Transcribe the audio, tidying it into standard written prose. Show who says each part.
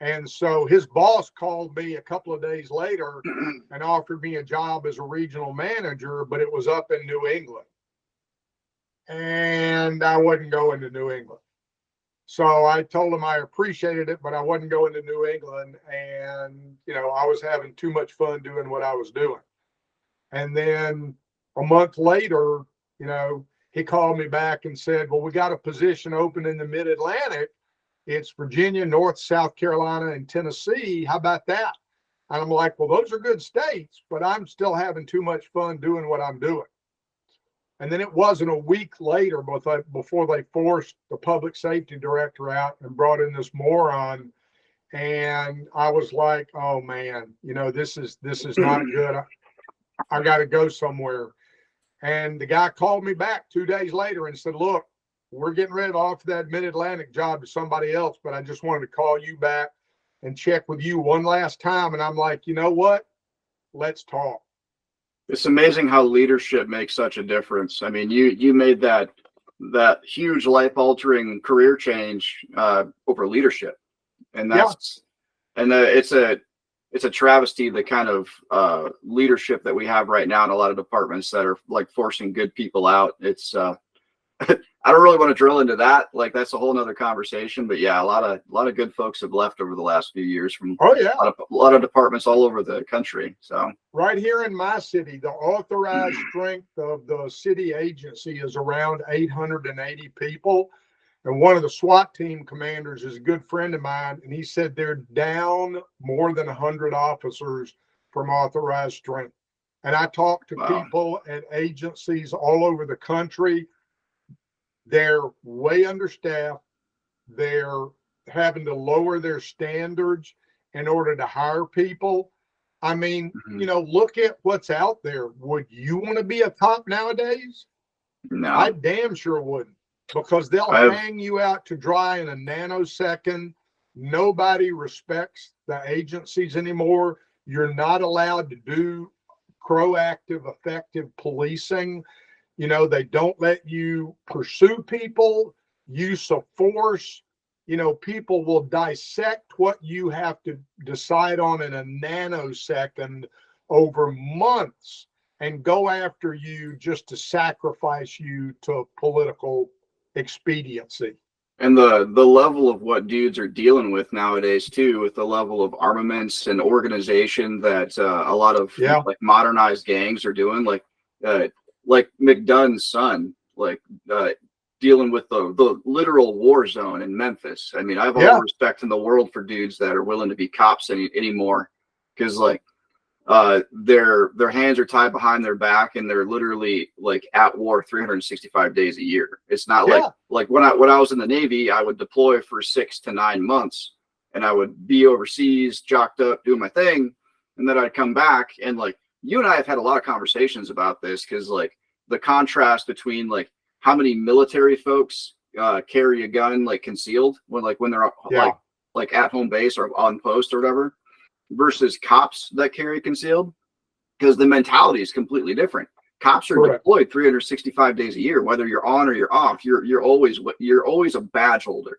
Speaker 1: And so his boss called me a couple of days later and offered me a job as a regional manager, but it was up in New England. And I wasn't going to New England. So I told him I appreciated it, but I wasn't going to New England. And, I was having too much fun doing what I was doing. And then a month later, he called me back and said, well, we got a position open in the Mid-Atlantic. It's Virginia, North, South Carolina, and Tennessee. How about that? And I'm like, well, those are good states, but I'm still having too much fun doing what I'm doing. And then it wasn't a week later before they forced the public safety director out and brought in this moron. And I was like, oh man, this is not good. I got to go somewhere. And the guy called me back 2 days later and said, look, we're getting ready to offer that Mid-Atlantic job to somebody else, but I just wanted to call you back and check with you one last time. And I'm like, you know what? Let's talk.
Speaker 2: It's amazing how leadership makes such a difference. I mean, you made that huge life-altering career change over leadership, and that's and it's a travesty, the kind of leadership that we have right now in a lot of departments that are like forcing good people out. It's I don't really want to drill into that. Like, that's a whole nother conversation. But yeah, a lot of good folks have left over the last few years from a lot of departments all over the country. So
Speaker 1: right here in my city, the authorized strength of the city agency is around 880 people. And one of the SWAT team commanders is a good friend of mine, and he said they're down more than 100 officers from authorized strength. And I talked to people at agencies all over the country. They're way understaffed. They're having to lower their standards in order to hire people. I mean, look at what's out there. Would you want to be a cop nowadays?
Speaker 2: No,
Speaker 1: I damn sure wouldn't, because they'll hang you out to dry in a nanosecond. Nobody respects the agencies anymore. You're not allowed to do proactive, effective policing. They don't let you pursue people, use of force. People will dissect what you have to decide on in a nanosecond over months and go after you just to sacrifice you to political expediency.
Speaker 2: And the level of what dudes are dealing with nowadays too, with the level of armaments and organization that a lot of like modernized gangs are doing, like McDunn's son, dealing with the literal war zone in Memphis. I mean, I have all the respect in the world for dudes that are willing to be cops anymore, because their hands are tied behind their back and they're literally like at war 365 days a year. It's not like when I was in the Navy, I would deploy for 6 to 9 months and I would be overseas, jocked up, doing my thing, and then I'd come back. And you and I have had a lot of conversations about this, because the contrast between how many military folks carry a gun concealed when they're at home base or on post or whatever, versus cops that carry concealed, because the mentality is completely different. Cops are deployed 365 days a year, whether you're on or you're off. You're always a badge holder.